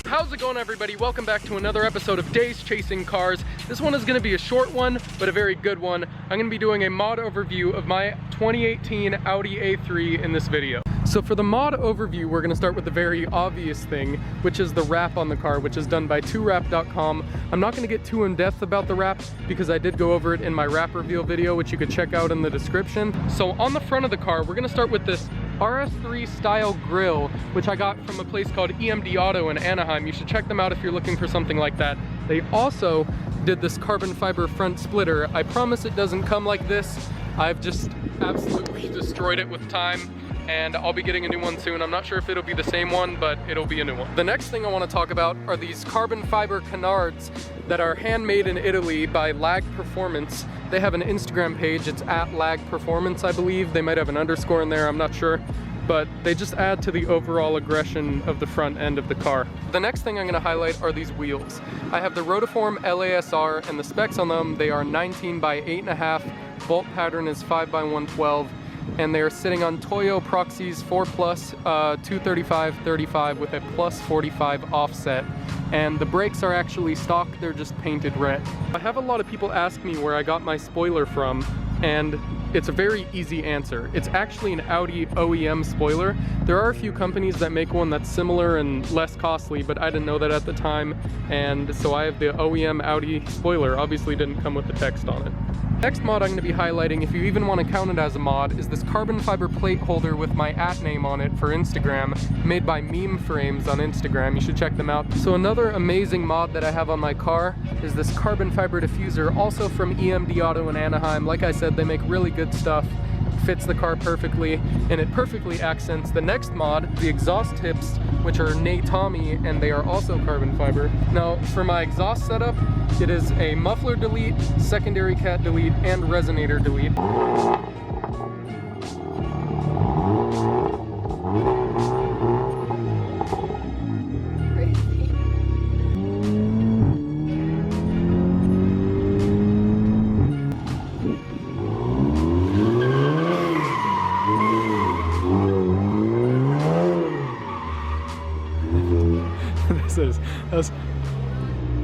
How's it going, everybody? Welcome back to another episode of Days Chasing Cars. This one is going to be a short one, but a very good one. I'm going to be doing a mod overview of my 2018 Audi A3 in this video. So for the mod overview, we're going to start with the very obvious thing, which is the wrap on the car, which is done by 2wrap.com. I'm not going to get too in depth about the wrap because I did go over it in my wrap reveal video, which you could check out in the description. So on the front of the car, we're going to start with this RS3 style grille, which I got from a place called EMD Auto in Anaheim. You should check them out if you're looking for something like that. They also did this carbon fiber front splitter. I promise it doesn't come like this. I've just absolutely destroyed it with time, and I'll be getting a new one soon. I'm not sure if it'll be the same one, but it'll be a new one. The next thing I want to talk about are these carbon fiber canards that are handmade in Italy by Lag Performance. They have an Instagram page, it's at Lag Performance, I believe. They might have an underscore in there, I'm not sure. But they just add to the overall aggression of the front end of the car. The next thing I'm going to highlight are these wheels. I have the Rotiform LASR, and the specs on them, they are 19 by 8.5, bolt pattern is 5 by 112, and they are sitting on Toyo Proxys 4 Plus 235/35 with a plus 45 offset. And the brakes are actually stock, they're just painted red. I have a lot of people ask me where I got my spoiler from, and it's a very easy answer. It's actually an Audi OEM spoiler. There are a few companies that make one that's similar and less costly, but I didn't know that at the time, and so I have the OEM Audi spoiler. Obviously didn't come with the text on it. Next mod I'm going to be highlighting, if you even want to count it as a mod, is this carbon fiber plate holder with my @name on it for Instagram, made by Meme Frames on Instagram. You should check them out. So another amazing mod that I have on my car is this carbon fiber diffuser, also from EMD Auto in Anaheim. Like I said, they make really good stuff. Fits the car perfectly, and it perfectly accents the next mod, the exhaust tips, which are Tommy, and they are also carbon fiber. Now, for my exhaust setup, it is a muffler delete, secondary cat delete, and resonator delete.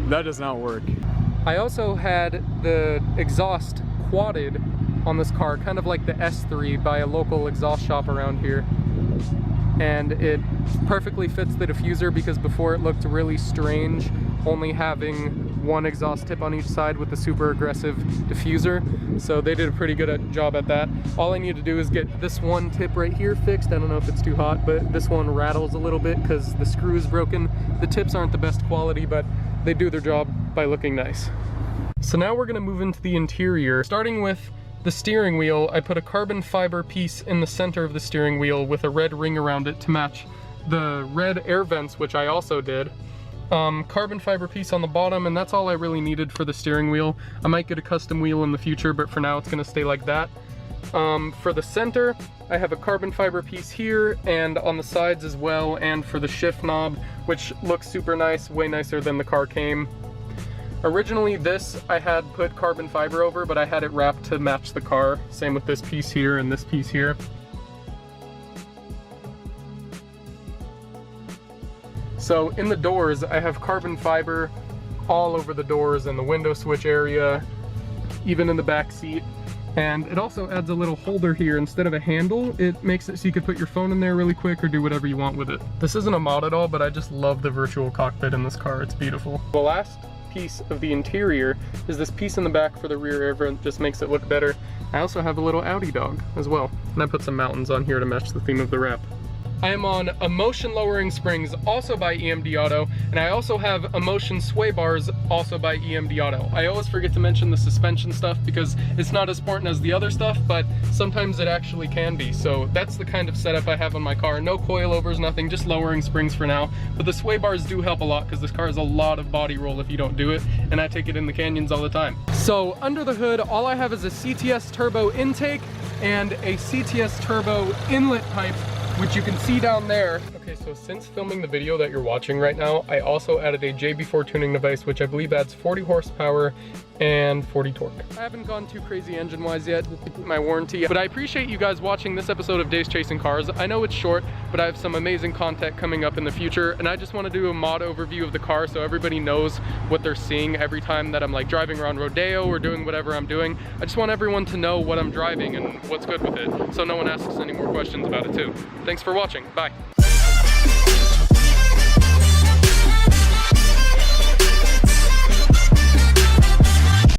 That does not work. I also had the exhaust quadded on this car, kind of like the S3 by a local exhaust shop around here. And it perfectly fits the diffuser because before it looked really strange only having one exhaust tip on each side with the super aggressive diffuser. So they did a pretty good job at that. All I need to do is get this one tip right here fixed. I don't know if it's too hot, but this one rattles a little bit because the screw is broken. The tips aren't the best quality, but they do their job by looking nice. So now we're gonna move into the interior. Starting with the steering wheel, I put a carbon fiber piece in the center of the steering wheel with a red ring around it to match the red air vents, which I also did. Carbon fiber piece on the bottom, and that's all I really needed for the steering wheel. I might get a custom wheel in the future, but for now it's gonna stay like that. For the center, I have a carbon fiber piece here and on the sides as well, and for the shift knob, which looks super nice, way nicer than the car came. Originally this I had put carbon fiber over, but I had it wrapped to match the car. Same with this piece here and this piece here. So in the doors, I have carbon fiber all over the doors and the window switch area, even in the back seat. And it also adds a little holder here. Instead of a handle, it makes it so you could put your phone in there really quick or do whatever you want with it. This isn't a mod at all, but I just love the virtual cockpit in this car. It's beautiful. The last piece of the interior is this piece in the back for the rear air vent, just makes it look better. I also have a little Audi dog as well. And I put some mountains on here to match the theme of the wrap. I am on Emotion lowering springs, also by EMD Auto, and I also have Emotion sway bars, also by EMD Auto. I always forget to mention the suspension stuff because it's not as important as the other stuff, but sometimes it actually can be. So that's the kind of setup I have on my car. No coilovers, nothing, just lowering springs for now. But the sway bars do help a lot because this car has a lot of body roll if you don't do it, and I take it in the canyons all the time. So under the hood, all I have is a CTS turbo intake and a CTS turbo inlet pipe which you can see down there. Okay, so since filming the video that you're watching right now, I also added a JB4 tuning device, which I believe adds 40 horsepower and 40 torque. I haven't gone too crazy engine-wise yet, my warranty, but I appreciate you guys watching this episode of Days Chasing Cars. I know it's short, but I have some amazing content coming up in the future, and I just want to do a mod overview of the car so everybody knows what they're seeing every time that I'm like driving around Rodeo or doing whatever I'm doing. I just want everyone to know what I'm driving and what's good with it, so no one asks any more questions about it too. Thanks for watching, bye.